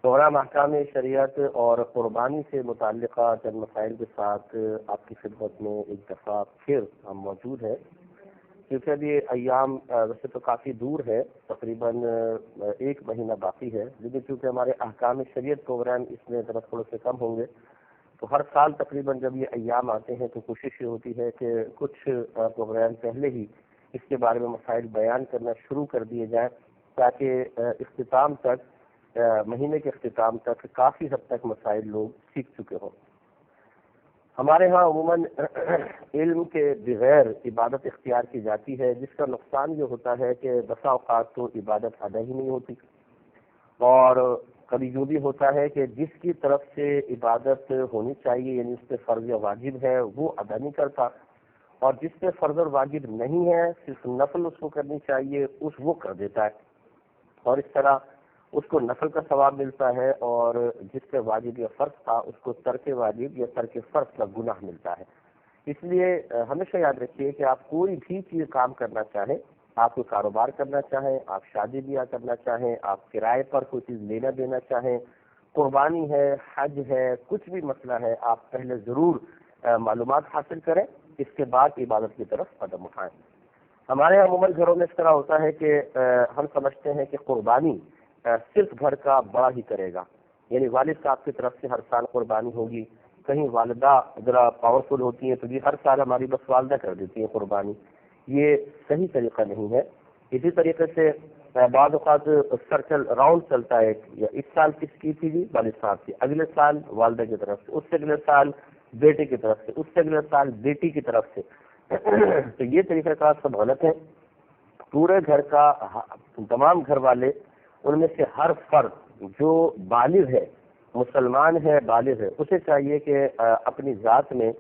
Programme احکام شریعت اور قربانی سے متعلقہ چند مسائل کے ساتھ آپ کی خدمت میں ایک دفعہ پھر ہم موجود ہیں، کیونکہ ابھی ایام ویسے تو کافی دور ہے، تقریباً 1 مہینہ باقی ہے، لیکن چونکہ ہمارے احکام شریعت پروگرام اس میں ذرا تھوڑے سے کم ہوں گے، تو ہر سال تقریباً جب یہ ایام آتے ہیں تو کوشش یہ ہوتی ہے کہ کچھ پروگرام پہلے ہی اس کے بارے میں مسائل بیان کرنا شروع کر دیے جائیں، تاکہ اختتام تک مہینے کے اختتام تک کافی حد تک مسائل لوگ سیکھ چکے ہوں۔ ہمارے ہاں عموماً علم کے بغیر عبادت اختیار کی جاتی ہے، جس کا نقصان یہ ہوتا ہے کہ بسا اوقات تو عبادت ادا ہی نہیں ہوتی، اور کبھی یوں بھی ہوتا ہے کہ جس کی طرف سے عبادت ہونی چاہیے، یعنی اس پہ فرض یا واجب ہے، وہ ادا نہیں کرتا، اور جس پہ فرض اور واجب نہیں ہے، صرف نفل اس کو کرنی چاہیے، وہ کر دیتا ہے، اور اس طرح اس کو نفل کا ثواب ملتا ہے، اور جس پہ واجب یا فرض تھا اس کو ترک واجب یا ترک فرض کا گناہ ملتا ہے۔ اس لیے ہمیشہ یاد رکھیے کہ آپ کوئی بھی چیز کام کرنا چاہیں، آپ کو کاروبار کرنا چاہیں، آپ شادی بیاہ کرنا چاہیں، آپ کرائے پر کوئی چیز لینا دینا چاہیں، قربانی ہے، حج ہے، کچھ بھی مسئلہ ہے، آپ پہلے ضرور معلومات حاصل کریں، اس کے بعد عبادت کی طرف قدم اٹھائیں۔ ہمارے یہاں عموماً گھروں میں اس طرح ہوتا ہے کہ ہم سمجھتے ہیں کہ قربانی صرف گھر کا بڑا ہی کرے گا، یعنی والد صاحب کی طرف سے ہر سال قربانی ہوگی، کہیں والدہ ذرا پاورفل ہوتی ہیں تو بھی ہر سال ہماری بس والدہ کر دیتی ہیں قربانی۔ یہ صحیح طریقہ نہیں ہے۔ اسی طریقے سے بعض اوقات سرکل راؤنڈ چلتا ہے، یا اس سال کس کی تھی جی؟ والد صاحب کی، اگلے سال والدہ کی طرف سے، اس سے اگلے سال بیٹے کی طرف سے، اس سے اگلے سال بیٹی کی طرف سے۔ تو یہ طریقہ کار سب غلط ہے۔ پورے گھر کا تمام گھر والے، ان میں سے ہر فرد جو بالغ ہے، مسلمان ہے، بالغ ہے، اسے چاہیے کہ اپنی ذات میں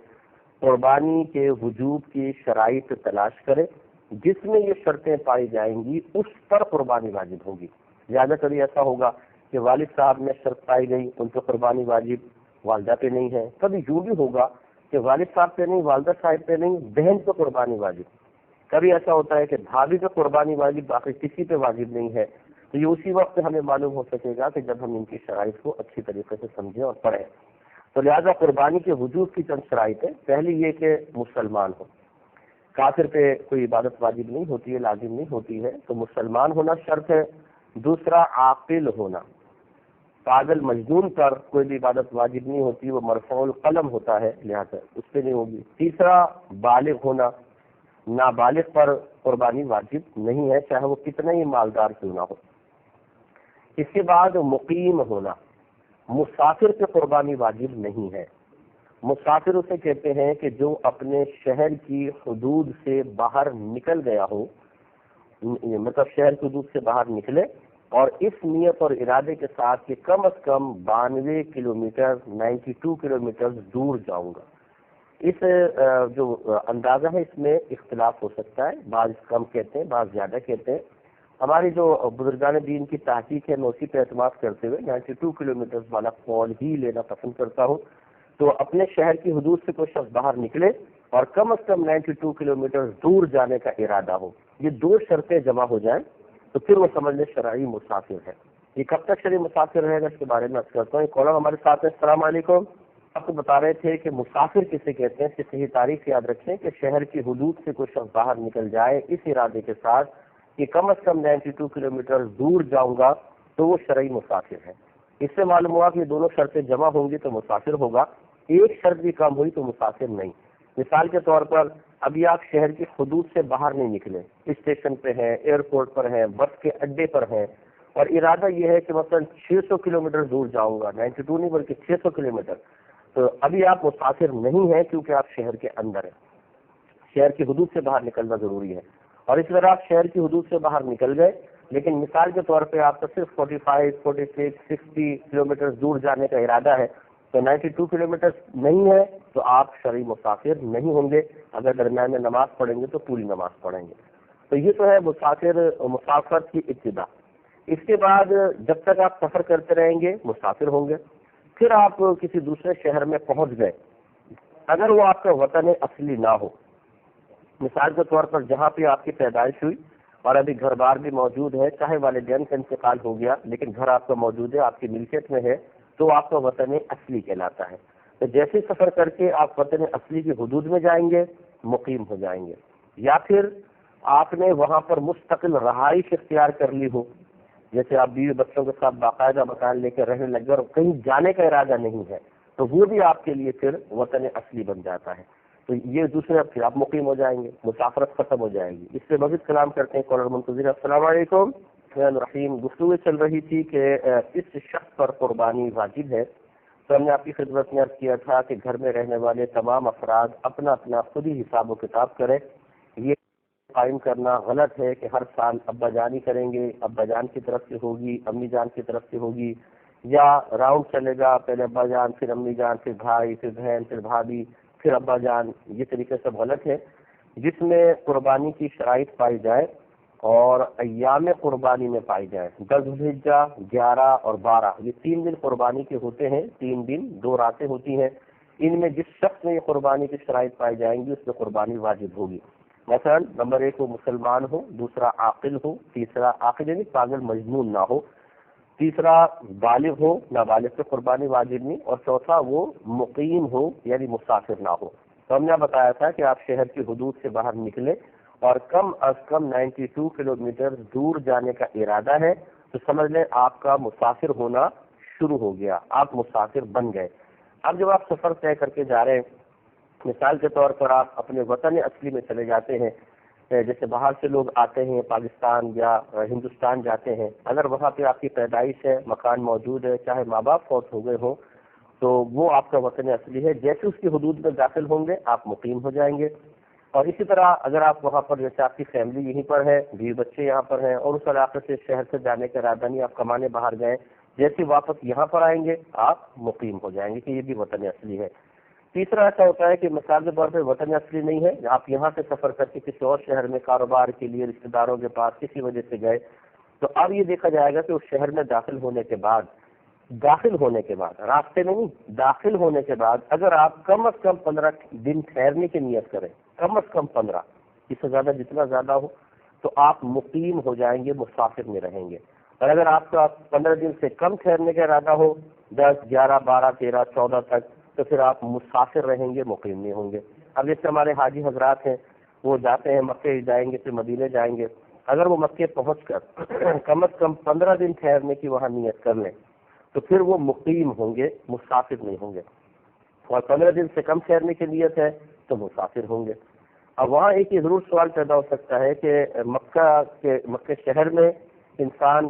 قربانی کے وجوب کی شرائط تلاش کرے، جس میں یہ شرطیں پائی جائیں گی اس پر قربانی واجب ہوگی۔ زیادہ کبھی ایسا ہوگا کہ والد صاحب میں شرط پائی گئی، ان پہ قربانی واجب، والدہ پہ نہیں ہے۔ کبھی یوں بھی ہوگا کہ والد صاحب پہ نہیں، والدہ صاحب پہ نہیں، بہن پہ قربانی واجب۔ کبھی ایسا ہوتا ہے کہ بھابھی پہ قربانی واجب، باقی کسی پہ واجب نہیں ہے۔ تو یہ اسی وقت ہمیں معلوم ہو سکے گا کہ جب ہم ان کی شرائط کو اچھی طریقے سے سمجھیں اور پڑھیں۔ تو لہذا قربانی کے وجوب کی چند شرائط ہے۔ پہلی یہ کہ مسلمان ہو، کافر پہ کوئی عبادت واجب نہیں ہوتی ہے، لازم نہیں ہوتی ہے، تو مسلمان ہونا شرط ہے۔ دوسرا عاقل ہونا، پاگل مجنون پر کوئی بھی عبادت واجب نہیں ہوتی، وہ مرفوع القلم ہوتا ہے، لہذا اس پہ نہیں ہوگی۔ تیسرا بالغ ہونا، نابالغ پر قربانی واجب نہیں ہے، چاہے وہ کتنا ہی مالدار کیوں نہ ہو۔ اس کے بعد مقیم ہونا، مسافر پہ قربانی واجب نہیں ہے۔ مسافر اسے کہتے ہیں کہ جو اپنے شہر کی حدود سے باہر نکل گیا ہو، مطلب شہر کی حدود سے باہر نکلے اور اس نیت اور ارادے کے ساتھ کہ کم از کم 92 کلومیٹر 92 کلومیٹر دور جاؤں گا۔ اس جو اندازہ ہے اس میں اختلاف ہو سکتا ہے، بعض کم کہتے ہیں، بعض زیادہ کہتے ہیں۔ ہماری جو بزرگان دین کی تحقیق ہے میں اسی پہ اعتماد کرتے ہوئے 92 کلومیٹر والا قول ہی لینا پسند کرتا ہوں۔ تو اپنے شہر کی حدود سے کوئی شخص باہر نکلے اور کم از کم 92 کلومیٹر دور جانے کا ارادہ ہو، یہ دو شرطیں جمع ہو جائیں تو پھر وہ سمجھ لیں شرعی مسافر ہے۔ یہ کب تک شرعی مسافر رہے گا اس کے بارے میں عرض کرتا ہوں۔ ایک کالر ہمارے ساتھ ہے، السلام علیکم۔ آپ کو بتا رہے تھے کہ مسافر کسے کہتے ہیں، اس کی صحیح تعریف یاد رکھیں کہ شہر کی حدود سے کوئی شخص باہر نکل جائے اس ارادے کے ساتھ کہ کم از کم 92 کلومیٹر دور جاؤں گا تو وہ شرعی مسافر ہے۔ اس سے معلوم ہوا کہ یہ دونوں شرطیں جمع ہوں گی تو مسافر ہوگا، ایک شرط بھی کم ہوئی تو مسافر نہیں۔ مثال کے طور پر ابھی آپ شہر کی حدود سے باہر نہیں نکلے، اسٹیشن پہ ہیں، ایئرپورٹ پر ہیں، بس کے اڈے پر ہیں، اور ارادہ یہ ہے کہ مثلا 600 کلومیٹر دور جاؤں گا، 92 نہیں بلکہ 600 کلومیٹر، تو ابھی آپ مسافر نہیں ہیں کیونکہ آپ شہر کے اندر ہیں۔ شہر کی حدود سے باہر نکلنا ضروری ہے، اور اس طرح آپ شہر کی حدود سے باہر نکل گئے لیکن مثال کے طور پہ آپ کا صرف 45 46 60 کلومیٹر دور جانے کا ارادہ ہے، تو 92 کلومیٹر نہیں ہے تو آپ شرعی مسافر نہیں ہوں گے۔ اگر درمیان میں نماز پڑھیں گے تو پوری نماز پڑھیں گے۔ تو یہ تو ہے مسافرت کی ابتدا۔ اس کے بعد جب تک آپ سفر کرتے رہیں گے مسافر ہوں گے۔ پھر آپ کسی دوسرے شہر میں پہنچ گئے، اگر وہ آپ کا وطن اصلی نہ ہو، مثال کے طور پر جہاں پہ آپ کی پیدائش ہوئی اور ابھی گھر بار بھی موجود ہے، چاہے والدین کا انتقال ہو گیا لیکن گھر آپ کا موجود ہے، آپ کی ملکیت میں ہے، تو آپ کا وطن اصلی کہلاتا ہے۔ تو جیسے سفر کر کے آپ وطن اصلی کی حدود میں جائیں گے مقیم ہو جائیں گے، یا پھر آپ نے وہاں پر مستقل رہائش اختیار کر لی ہو، جیسے آپ بیوی بچوں کے ساتھ باقاعدہ مکان لے کے رہنے لگے اور کہیں جانے کا ارادہ نہیں ہے، تو وہ بھی آپ کے لیے پھر وطن اصلی بن جاتا ہے۔ تو یہ دوسرے پھر آپ مقیم ہو جائیں گے، مسافرت ختم ہو جائے گی۔ اس سے مزید کلام کرتے ہیں کالر منتظر۔ السلام علیکم رحیم، گفتگو چل رہی تھی کہ اس شخص پر قربانی واجب ہے، تو ہم نے آپ کی خدمت میں عرض کیا تھا کہ گھر میں رہنے والے تمام افراد اپنا اپنا خود ہی حساب و کتاب کریں۔ یہ قائم کرنا غلط ہے کہ ہر سال ابا جان ہی کریں گے، ابا جان کی طرف سے ہوگی، امی جان کی طرف سے ہوگی، یا راؤنڈ چلے گا، پہلے ابا جان پھر امی جان پھر بھائی پھر بہن پھر بھابھی پھر ابا جان۔ یہ طریقے سب غلط ہے۔ جس میں قربانی کی شرائط پائی جائے اور ایام قربانی میں پائی جائے، 10 ذوالحجہ، 11 اور 12، یہ 3 دن قربانی کے ہوتے ہیں، 3 دن 2 راتیں ہوتی ہیں۔ ان میں جس شخص میں یہ قربانی کی شرائط پائی جائیں گی اس میں قربانی واجب ہوگی۔ مثلا نمبر 1 وہ مسلمان ہو، دوسرا عاقل ہو، تیسرا عاقل یعنی پاگل مجنون نہ ہو، تیسرا بالغ ہو، نابالغ پہ قربانی واجب نہیں، اور چوتھا وہ مقیم ہو یعنی مسافر نہ ہو۔ تو ہم نے بتایا تھا کہ آپ شہر کی حدود سے باہر نکلے اور کم از کم 92 کلومیٹر دور جانے کا ارادہ ہے تو سمجھ لیں آپ کا مسافر ہونا شروع ہو گیا، آپ مسافر بن گئے۔ اب جب آپ سفر طے کر کے جا رہے ہیں، مثال کے طور پر آپ اپنے وطن اصلی میں چلے جاتے ہیں، جیسے باہر سے لوگ آتے ہیں پاکستان یا ہندوستان جاتے ہیں، اگر وہاں پہ آپ کی پیدائش ہے، مکان موجود ہے، چاہے ماں باپ فوت ہو گئے ہوں، تو وہ آپ کا وطن اصلی ہے۔ جیسے اس کی حدود میں داخل ہوں گے آپ مقیم ہو جائیں گے۔ اور اسی طرح اگر آپ وہاں پر جیسے آپ کی فیملی یہیں پر ہے، بیوی بچے یہاں پر ہیں، اور اس علاقے سے شہر سے جانے کا ارادہ نہیں، آپ کمانے باہر گئے، جیسے واپس یہاں پر آئیں گے آپ مقیم ہو جائیں گے کہ یہ بھی وطن اصلی ہے۔ تیسرا ایسا ہوتا ہے کہ مثال کے طور پہ وطن اصلی نہیں ہے، آپ یہاں سے سفر کر کے کسی اور شہر میں کاروبار کے لیے رشتہ داروں کے پاس کسی وجہ سے گئے، تو اب یہ دیکھا جائے گا کہ اس شہر میں داخل ہونے کے بعد راستے میں نہیں، داخل ہونے کے بعد اگر آپ کم از کم 15 دن ٹھہرنے کی نیت کریں، کم از کم 15، اس سے زیادہ جتنا زیادہ ہو، تو آپ مقیم ہو جائیں گے، مسافر میں رہیں گے۔ اور اگر آپ کا 15 دن سے کم ٹھہرنے کا ارادہ ہو، 10، 11، 12، 13، 14 تک، تو پھر آپ مسافر رہیں گے، مقیم نہیں ہوں گے۔ اب جیسے ہمارے حاجی حضرات ہیں، وہ جاتے ہیں مکے جائیں گے پھر مدینے جائیں گے، اگر وہ مکے پہنچ کر کم از کم 15 دن ٹھہرنے کی وہاں نیت کر لیں تو پھر وہ مقیم ہوں گے، مسافر نہیں ہوں گے۔ اور 15 دن سے کم ٹھہرنے کی نیت ہے تو مسافر ہوں گے۔ اب وہاں ایک یہ ضرور سوال پیدا ہو سکتا ہے کہ مکہ شہر میں انسان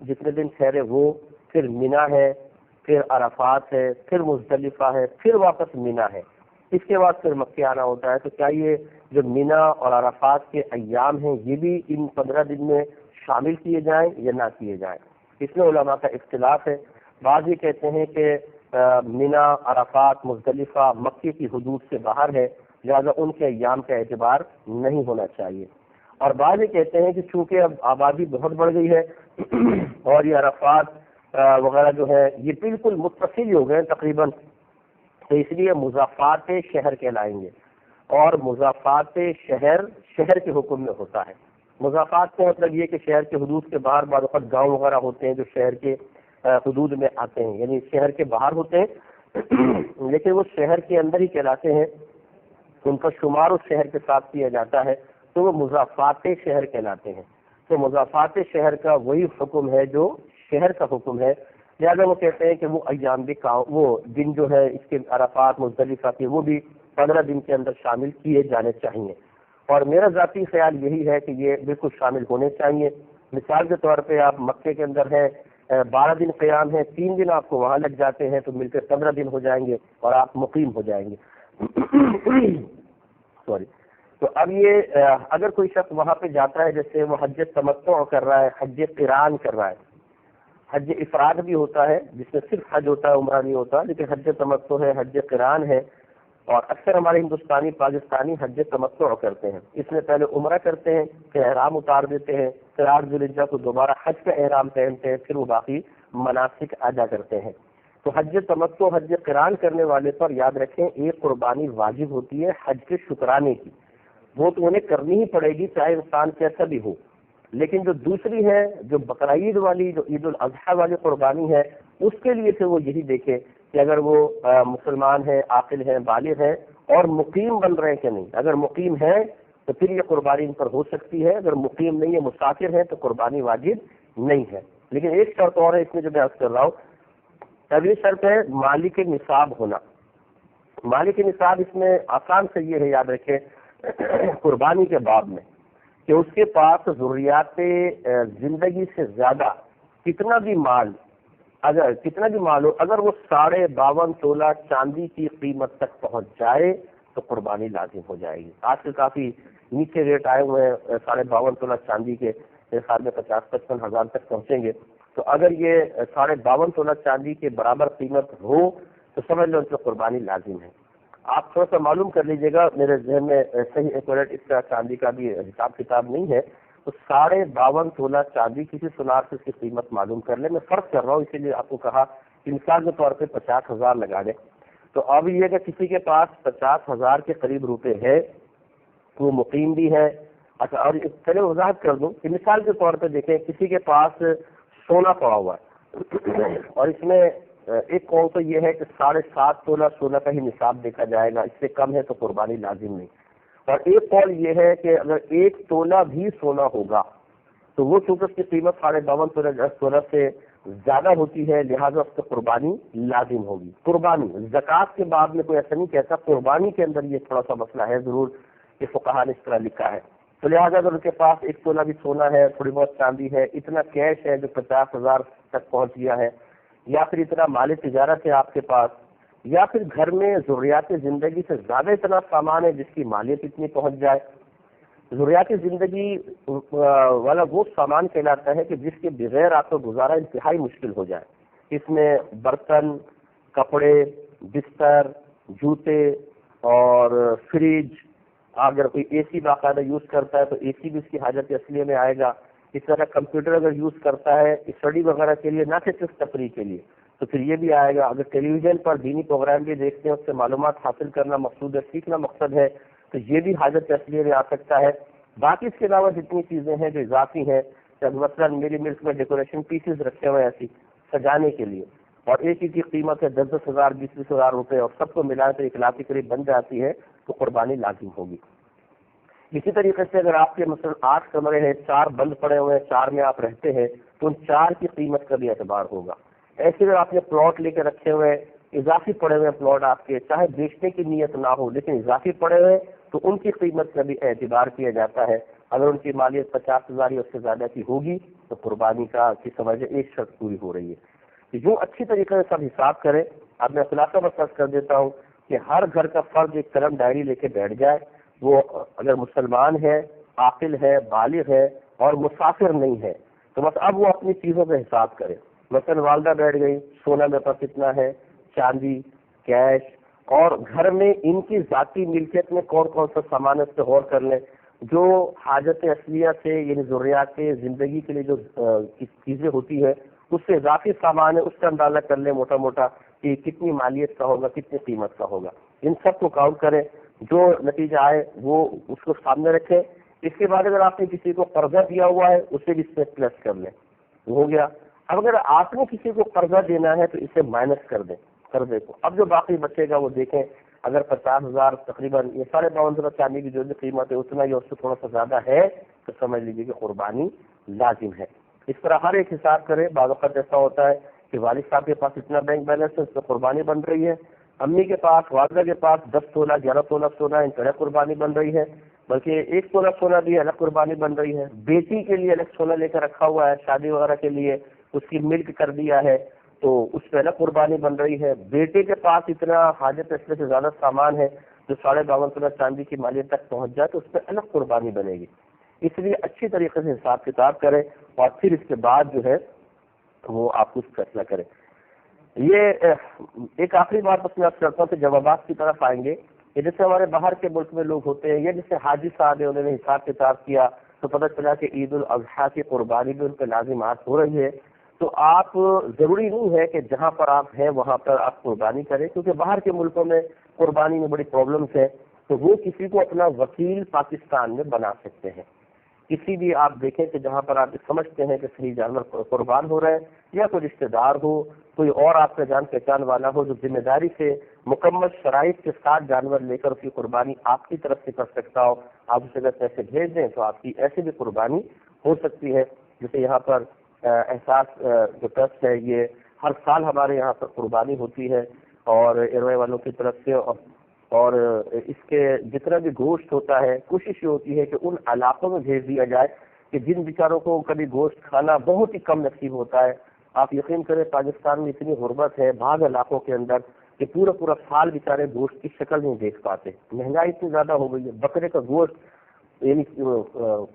جتنے دن ٹھہرے وہ پھر مینا ہے، پھر عرفات ہے، پھر مزدلفہ ہے، پھر واپس مینا ہے، اس کے بعد پھر مکے آنا ہوتا ہے، تو کیا یہ جو مینا اور عرفات کے ایام ہیں یہ بھی ان 15 دن میں شامل کیے جائیں یا نہ کیے جائیں؟ اس میں علماء کا اختلاف ہے۔ بعض یہ کہتے ہیں کہ مینا، عرفات، مزدلفہ مکے کی حدود سے باہر ہے، لہٰذا ان کے ایام کا اعتبار نہیں ہونا چاہیے، اور بعض یہ کہتے ہیں کہ چونکہ اب آبادی بہت بڑھ گئی ہے اور یہ عرفات وغیرہ جو ہے یہ بالکل متصل ہو گئے تقریباً، تو اس لیے مضافات شہر کہلائیں گے، اور مضافات شہر شہر کے حکم میں ہوتا ہے۔ مضافات کا مطلب یہ کہ شہر کے حدود کے باہر بعض اوقات گاؤں وغیرہ ہوتے ہیں جو شہر کے حدود میں آتے ہیں، یعنی شہر کے باہر ہوتے ہیں لیکن وہ شہر کے اندر ہی کہلاتے ہیں، ان کا شمار اس شہر کے ساتھ کیا جاتا ہے، تو وہ مضافات شہر کہلاتے ہیں۔ تو مضافات شہر کا وہی حکم ہے جو شہر کا حکم ہے، لہٰذا وہ کہتے ہیں کہ وہ ایام بھی وہ دن جو ہے اس کے عرفات مزدلفہ کے وہ بھی 15 دن کے اندر شامل کیے جانے چاہیے، اور میرا ذاتی خیال یہی ہے کہ یہ بالکل شامل ہونے چاہیے۔ مثال کے طور پہ آپ مکے کے اندر ہیں، 12 دن قیام ہے، 3 دن آپ کو وہاں لگ جاتے ہیں، تو مل کر 15 دن ہو جائیں گے اور آپ مقیم ہو جائیں گے سوری۔ تو اب یہ اگر کوئی شخص وہاں پہ جاتا ہے، جیسے وہ حج تمتع کر رہا ہے، حج قران کر رہا ہے، حج افراد بھی ہوتا ہے جس میں صرف حج ہوتا ہے، عمرہ نہیں ہوتا، لیکن حج تمتع ہے، حج قران ہے، اور اکثر ہمارے ہندوستانی پاکستانی حج تمتع کرتے ہیں، اس میں پہلے عمرہ کرتے ہیں، پھر احرام اتار دیتے ہیں، پھر 8 ذوالحجہ کو دوبارہ حج کا احرام پہنتے ہیں، پھر وہ باقی مناسک ادا کرتے ہیں۔ تو حج تمتع حج قران کرنے والے پر یاد رکھیں ایک قربانی واجب ہوتی ہے حج کے شکرانے کی، وہ تو انہیں کرنی ہی پڑے گی چاہے انسان کیسا بھی ہو، لیکن جو دوسری ہے جو بقرعید والی جو عید الاضحیٰ والی قربانی ہے اس کے لیے پھر وہ یہی دیکھے کہ اگر وہ مسلمان ہیں، عاقل ہیں، بالغ ہیں اور مقیم بن رہے ہیں کہ نہیں. اگر مقیم ہیں تو پھر یہ قربانی ان پر ہو سکتی ہے، اگر مقیم نہیں ہے، مسافر ہیں، تو قربانی واجب نہیں ہے. لیکن ایک شرط اور ہے اس میں جو میں عرض کر رہا ہوں، اگلی شرط ہے مالک نصاب ہونا. مالک نصاب اس میں آسان سے یہ ہے، یاد رکھیں قربانی کے باب میں، کہ اس کے پاس ضروریات زندگی سے زیادہ کتنا بھی مال ہو، اگر وہ 52.5 تولہ چاندی کی قیمت تک پہنچ جائے تو قربانی لازم ہو جائے گی. آج کل کافی نیچے ریٹ آئے ہوئے ہیں 52.5 تولہ چاندی کے، میرے خیال میں 50-55 ہزار تک پہنچیں گے. تو اگر یہ 52.5 تولہ چاندی کے برابر قیمت ہو تو سمجھ لو ان سے قربانی لازم ہے. آپ تھوڑا سا معلوم کر لیجیے گا، میرے ذہن میں صحیح ایکوریٹ اس کا چاندی کا بھی حساب کتاب نہیں ہے، تو 52.5 تولہ چاندی کسی سونار سے اس کی قیمت معلوم کر لیں. میں فرق کر رہا ہوں، اسی لیے آپ کو کہا کہ مثال کے طور پہ 50,000 لگا دیں. تو اب یہ کہ کسی کے پاس 50,000 کے قریب روپے ہے، وہ مقیم بھی ہے. اچھا، اور پہلے وضاحت کر دوں کہ مثال کے طور پہ دیکھیں کسی کے پاس سونا پڑا ہوا ہے اور اس میں ایک قول تو یہ ہے کہ 7.5 تولہ سونا کا ہی نصاب دیکھا جائے گا، اس سے کم ہے تو قربانی لازم نہیں. اور ایک قول یہ ہے کہ اگر 1 تولہ بھی سونا ہوگا تو وہ چونکہ اس کی قیمت 52.5 تولہ سے زیادہ ہوتی ہے، لہٰذا اس کو قربانی لازم ہوگی. قربانی زکوٰۃ کے باب میں کوئی ایسا نہیں کہتا، قربانی کے اندر یہ تھوڑا سا مسئلہ ہے ضرور کہ فقہا نے اس طرح لکھا ہے. تو لہٰذا اگر ان کے پاس 1 تولہ بھی سونا ہے، تھوڑی بہت چاندی ہے، اتنا کیش ہے جو 50,000 تک پہنچ گیا ہے، یا پھر اتنا مال تجارت ہے آپ کے پاس، یا پھر گھر میں ضروریات زندگی سے زیادہ اتنا سامان ہے جس کی مالیت اتنی پہنچ جائے. ضروریات زندگی والا وہ سامان کہلاتا ہے کہ جس کے بغیر آپ کو گزارا انتہائی مشکل ہو جائے. اس میں برتن، کپڑے، بستر، جوتے اور فریج. اگر کوئی اے سی باقاعدہ یوز کرتا ہے تو اے سی بھی اس کی حاجت اصلیہ میں آئے گا. اس طرح کمپیوٹر اگر یوز کرتا ہے اسٹڈی وغیرہ کے لیے، نہ کہ صرف تفریح کے لیے، تو پھر یہ بھی آئے گا. اگر ٹیلی ویژن پر دینی پروگرام بھی دیکھتے ہیں، اس سے معلومات حاصل کرنا مقصود ہے، سیکھنا مقصد ہے، تو یہ بھی حاجت اصلیہ میں آ سکتا ہے. باقی اس کے علاوہ جتنی چیزیں ہیں جو اضافی ہیں، جب مثلاً میری ملک میں ڈیکوریشن پیسز رکھے ہوئے ایسی سجانے کے لیے، اور ایک ہی کی قیمت ہے 10-10 ہزار 20-20 ہزار روپے، اور سب کو ملا تو 1 لاکھ کے قریب بن جاتی ہے، تو قربانی لازم ہوگی. اسی طریقے سے اگر آپ کے مثلاً 8 کمرے ہیں، 4 بند پڑے ہوئے ہیں، 4 میں آپ رہتے ہیں، تو ان 4 کی قیمت کا بھی اعتبار ہوگا. ایسے اگر آپ نے پلاٹ لے کے رکھے ہوئے، اضافی پڑے ہوئے پلاٹ آپ کے، چاہے بیچنے کی نیت نہ ہو لیکن اضافی پڑے ہوئے، تو ان کی قیمت کا بھی اعتبار کیا جاتا ہے. اگر ان کی مالیت 50,000 یا اس سے زیادہ کی ہوگی تو قربانی کا کی سمجھے ایک شرط پوری ہو رہی ہے. جو اچھی طریقے سے سب حساب کرے. اب میں خلاصہ بس کر دیتا ہوں کہ ہر گھر کا فرد ایک قلم ڈائری لے کے بیٹھ جائے. وہ اگر مسلمان ہے، عاقل ہے، بالغ ہے اور مسافر نہیں ہے، تو بس اب وہ اپنی چیزوں کا حساب کرے. مثلاً والدہ بیٹھ گئی، سونا میرے پاس کتنا ہے، چاندی، کیش، اور گھر میں ان کی ذاتی ملکیت میں کون کون سا سامان ہے اس پہ غور کر لیں. جو حاجت اصلیہ سے یعنی ضروریات زندگی کے لیے جو چیزیں ہوتی ہے اس سے اضافی سامان ہے، اس کا اندازہ کر لیں موٹا موٹا کہ کتنی مالیت کا ہوگا، کتنی قیمت کا ہوگا. ان سب کو کاؤنٹ کریں، جو نتیجہ آئے وہ اس کو سامنے رکھیں. اس کے بعد اگر آپ نے کسی کو قرضہ دیا ہوا ہے اسے بھی اس سے پلس کر لیں، ہو گیا. اب اگر آپ نے کسی کو قرضہ دینا ہے تو اسے مائنس کر دیں قرضے کو. اب جو باقی بچے گا وہ دیکھیں. اگر 50,000 تقریباً یہ 52.5 چاندی کی جو بھی قیمت ہے اتنا یا اس سے تھوڑا سا زیادہ ہے تو سمجھ لیجیے کہ قربانی لازم ہے. اس طرح ہر ایک حساب کرے. بعض اوقات ایسا ہوتا ہے کہ والد صاحب کے پاس اتنا بینک بیلنس ہے، اس سے قربانی بن رہی ہے. امی کے پاس، والدہ کے پاس 10 تولہ 11 تولہ سونا، ان طرح قربانی بن رہی ہے. بلکہ 1 تولہ سونا بھی الگ قربانی بن رہی ہے. بیٹی کے لیے الگ سونا لے کر رکھا ہوا ہے شادی وغیرہ کے لیے، اس کی ملک کر دیا ہے تو اس پہ الگ قربانی بن رہی ہے. بیٹے کے پاس اتنا حاجت اس سے زیادہ سامان ہے جو 52.5 تولہ چاندی کی مالیت تک پہنچ جائے تو اس پہ الگ قربانی بنے گی. اس لیے اچھی طریقے سے حساب کتاب کریں اور پھر اس کے بعد جو ہے وہ آپ کچھ فیصلہ کریں. یہ ایک آخری بات بس میں آپ کرتا ہوں کہ جوابات کی طرف آئیں گے کہ جیسے ہمارے باہر کے ملک میں لوگ ہوتے ہیں یا جیسے حاجی صاحب ہیں، انہوں نے حساب کتاب کیا تو پتہ چلا کہ عید الاضحیٰ کی قربانی بھی ان پہ لازمات ہو رہی ہے. تو آپ ضروری نہیں ہے کہ جہاں پر آپ ہیں وہاں پر آپ قربانی کریں، کیونکہ باہر کے ملکوں میں قربانی میں بڑی پرابلمس ہیں. تو وہ کسی کو اپنا وکیل پاکستان میں بنا سکتے ہیں. کسی بھی آپ دیکھیں کہ جہاں پر آپ سمجھتے ہیں کہ صحیح جانور قربان ہو رہے ہیں، یا کوئی رشتہ دار ہو، کوئی اور آپ کا جان پہچان والا ہو جو ذمہ داری سے مکمل شرائط کے ساتھ جانور لے کر اس کی قربانی آپ کی طرف سے کر سکتا ہو، آپ اسے اگر پیسے بھیج دیں تو آپ کی ایسے بھی قربانی ہو سکتی ہے. جیسے یہاں پر احساس جو ٹرسٹ ہے، یہ ہر سال ہمارے یہاں پر قربانی ہوتی ہے، اور ایروے والوں کی طرف سے، اور اس کے جتنا بھی گوشت ہوتا ہے کوشش یہ ہوتی ہے کہ ان علاقوں میں بھیج دیا جائے کہ جن بیچاروں کو کبھی گوشت کھانا بہت ہی کم نصیب ہوتا ہے. آپ یقین کریں پاکستان میں اتنی غربت ہے بعض علاقوں کے اندر کہ پورا سال بیچارے گوشت کی شکل نہیں دیکھ پاتے. مہنگائی اتنی زیادہ ہو گئی ہے، بکرے کا گوشت یعنی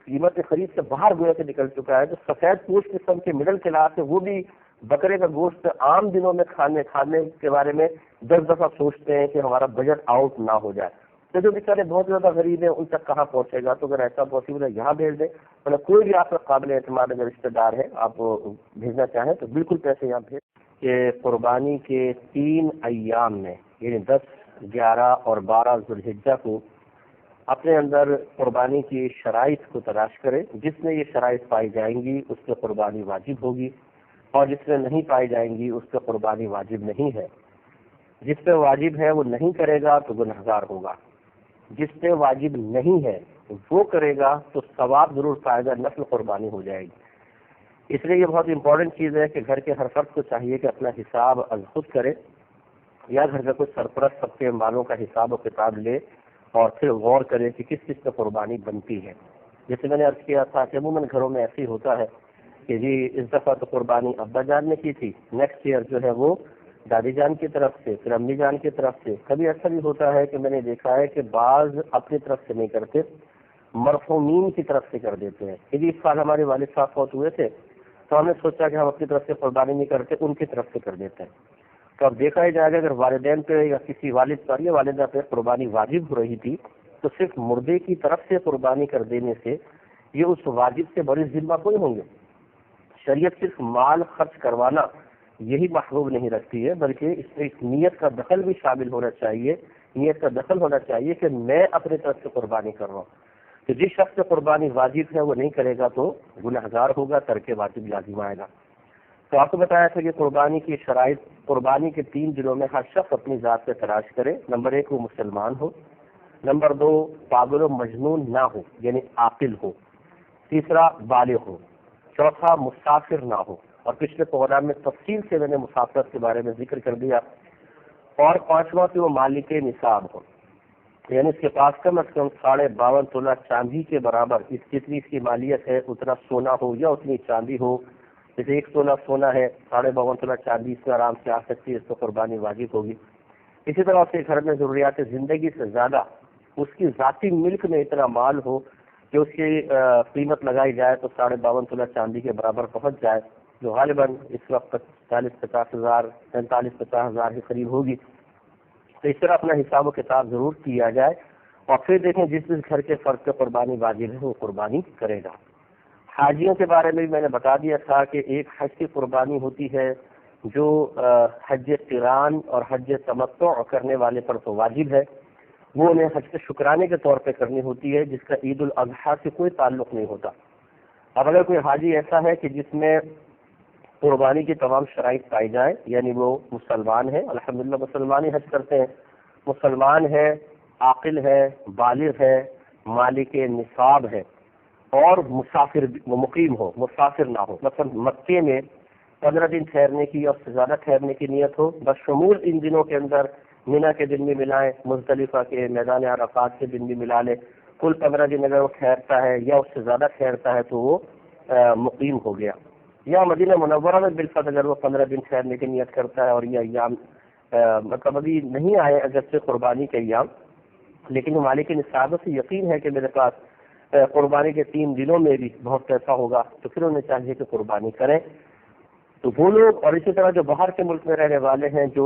قیمت خرید سے باہر گویا سے نکل چکا ہے. جو سفید پوش قسم کے مڈل کلاس ہے وہ بھی بکرے کا گوشت عام دنوں میں کھانے کے بارے میں 10 دفعہ سوچتے ہیں کہ ہمارا بجٹ آؤٹ نہ ہو جائے. تو جو بیچارے بہت زیادہ غریب ہیں ان تک کہاں پہنچے گا؟ تو اگر ایسا پاسبل ہے یہاں بھیج دیں، مطلب کوئی بھی آپ کا قابل اعتماد اگر رشتہ دار ہے آپ بھیجنا چاہیں تو بالکل پیسے یہاں بھیج. کہ قربانی کے 3 ایام میں یعنی 10، 11 اور 12 ذوالحجہ کو اپنے اندر قربانی کی شرائط کو تلاش کرے. جس میں یہ شرائط پائی جائیں گی اس پہ قربانی واجب ہوگی، اور جس میں نہیں پائی جائیں گی اس پہ قربانی واجب نہیں ہے. جس پہ واجب ہے وہ نہیں کرے گا تو گنہگار ہوگا، جس پہ واجب نہیں ہے وہ کرے گا تو ثواب ضرور پائے گا، نفل قربانی ہو جائے گی. اس لیے یہ بہت امپورٹنٹ چیز ہے کہ گھر کے ہر فرد کو چاہیے کہ اپنا حساب از خود کرے، یا گھر کا کوئی سرپرست سب کے مالوں کا حساب و کتاب لے اور پھر غور کرے کہ کس کس پہ قربانی بنتی ہے. جیسے میں نے عرض کیا تھا کہ عموماً گھروں میں ایسے ہی ہوتا ہے کہ جی اس دفعہ تو قربانی ابا جان نے کی تھی، نیکسٹ ایئر جو ہے وہ دادی جان کی طرف سے، پھر امی جان کی طرف سے. کبھی ایسا بھی ہوتا ہے کہ میں نے دیکھا ہے کہ بعض اپنی طرف سے نہیں کرتے، مرحومین کی طرف سے کر دیتے ہیں کہ جی اس سال ہمارے والد صاحب فوت ہوئے تھے تو ہم نے سوچا کہ ہم اپنی طرف سے قربانی نہیں کرتے، ان کی طرف سے کر دیتے ہیں. تو اب دیکھا ہی جائے گا اگر والدین پہ یا کسی والد پر یا والدہ پہ قربانی واجب ہو رہی تھی تو صرف مردے کی طرف سے قربانی کر دینے سے یہ اس واجب سے بڑی ذمہ کوئی ہوں گے. شریعت صرف مال خرچ کروانا یہی محبوب نہیں رکھتی ہے، بلکہ اس میں اس نیت کا دخل بھی شامل ہونا چاہیے. نیت کا دخل ہونا چاہیے کہ میں اپنی طرف سے قربانی کر رہا ہوں. تو جس شخص سے قربانی واجب ہے وہ نہیں کرے گا تو گنہگار ہوگا، ترک واجب لازم آئے گا. تو آپ کو بتایا تھا کہ قربانی کی شرائط قربانی کے 3 دنوں میں ہر شخص اپنی ذات پہ تلاش کرے. نمبر 1 وہ مسلمان ہو، نمبر 2 پاگل و مجنون نہ ہو یعنی عاقل ہو، تیسرا بالغ ہو، چوتھا مسافر نہ ہو. اور پچھلے پروگرام میں تفصیل سے میں نے مسافرت کے بارے میں ذکر کر دیا. اور 5واں کہ وہ مالک نصاب ہو، یعنی اس کے پاس کم از کم 52.5 تولہ چاندی کے برابر جتنی اس کی مالیت ہے اتنا سونا ہو یا اتنی چاندی ہو. جیسے 1 تولہ سونا ہے، 52.5 تولہ چاندی اس میں آرام سے آ سکتی ہے، اس کو قربانی واجب ہوگی. اسی طرح سے گھر میں ضروریات زندگی سے زیادہ اس کی ذاتی ملک میں اتنا مال ہو کہ اس کی قیمت لگائی جائے تو 52.5 تولہ چاندی کے برابر پہنچ جائے، جو غالباً اس وقت 40-50 ہزار 45-50 ہزار کے قریب ہوگی. تو اس طرح اپنا حساب و کتاب ضرور کیا جائے اور پھر دیکھیں جس گھر کے فرد پہ قربانی واجب ہے وہ قربانی کرے گا. حاجیوں کے بارے میں بھی میں نے بتا دیا تھا کہ ایک حج کی قربانی ہوتی ہے جو حج قران اور حج تمتع کرنے والے پر تو واجب ہے، وہ انہیں حج کے شکرانے کے طور پہ کرنی ہوتی ہے جس کا عید الاضحیٰ سے کوئی تعلق نہیں ہوتا. اب اگر کوئی حاجی ایسا ہے کہ جس میں قربانی کی تمام شرائط پائی جائیں، یعنی وہ مسلمان ہے، الحمدللہ مسلمان ہی حج کرتے ہیں، مسلمان ہے، عاقل ہے، بالغ ہے، مالک نصاب ہے، اور مسافر مقیم ہو، مسافر نہ ہو، مثلا مکے میں 15 دن ٹھہرنے کی یا اس سے زیادہ ٹھہرنے کی نیت ہو، بس شمول ان دنوں کے اندر مینا کے دن بھی ملائیں، مزدلفہ کے میدان عرفات کے دن بھی ملا لے. کل 15 دن اگر وہ ٹھہرتا ہے یا اس سے زیادہ ٹھہرتا ہے تو وہ مقیم ہو گیا. یا مدینہ منورہ میں بالفرض اگر وہ 15 دن ٹھہرنے کی نیت کرتا ہے اور یہ ایام مطلب ابھی نہیں آئے اگرچہ قربانی کے ایام، لیکن مالک نصاب سے یقین ہے کہ میرے پاس قربانی کے 3 دنوں میں بھی بہت پیسہ ہوگا، تو پھر انہیں چاہیے کہ قربانی کریں. تو وہ لوگ، اور اسی طرح جو باہر کے ملک میں رہنے والے ہیں جو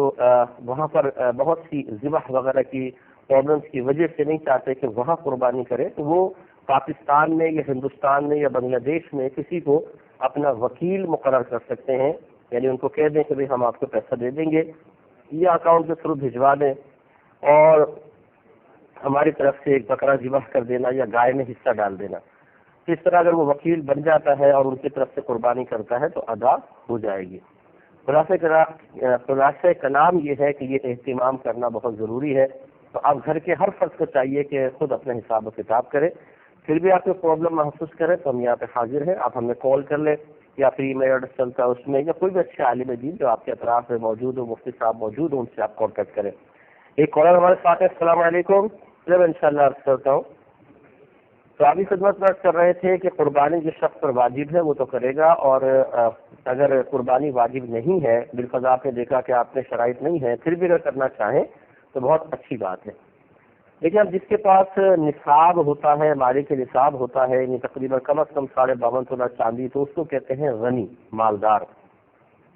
وہاں پر بہت سی ذبح وغیرہ کی پرابلمس کی وجہ سے نہیں چاہتے کہ وہاں قربانی کریں، تو وہ پاکستان میں یا ہندوستان میں یا بنگلہ دیش میں کسی کو اپنا وکیل مقرر کر سکتے ہیں. یعنی ان کو کہہ دیں کہ بھائی ہم آپ کو پیسہ دے دیں گے یا اکاؤنٹ کے تھرو بھجوا دیں اور ہماری طرف سے ایک بکرا ذبح کر دینا یا گائے میں حصہ ڈال دینا. اس طرح اگر وہ وکیل بن جاتا ہے اور ان کی طرف سے قربانی کرتا ہے تو ادا ہو جائے گی۔ خلاصہ کلام یہ ہے کہ یہ اہتمام کرنا بہت ضروری ہے۔ تو آپ گھر کے ہر فرد کو چاہیے کہ خود اپنا حساب و کتاب کرے۔ پھر بھی آپ کو پرابلم محسوس کرے تو ہم یہاں پہ حاضر ہیں، آپ ہمیں کال کر لیں یا پھر ای میل ایڈریس چلتا ہے اس میں، یا کوئی بھی اچھے عالم دین جو آپ کے اطراف میں موجود ہو، مفتی صاحب موجود ہوں، ان سے آپ کانٹیکٹ کریں۔ ایک کالر ہمارے ساتھ ہے۔ السلام علیکم۔ چلو ان شاء اللہ عرض کرتا ہوں۔ تو ابھی خدمت میں عرض کر رہے تھے کہ قربانی جس شخص پر واجب ہے وہ تو کرے گا، اور اگر قربانی واجب نہیں ہے، بالفضا آپ نے دیکھا کہ آپ نے شرائط نہیں ہے، پھر بھی اگر کرنا چاہیں تو بہت اچھی بات ہے۔ لیکن اب جس کے پاس نصاب ہوتا ہے، مالک نصاب ہوتا ہے، یعنی تقریباً کم از کم 52.5 تولہ چاندی، تو اس کو کہتے ہیں غنی، مالدار۔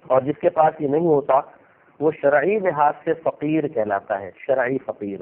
اور جس کے پاس یہ نہیں ہوتا وہ شرعی لحاظ سے فقیر کہلاتا ہے، شرعی فقیر۔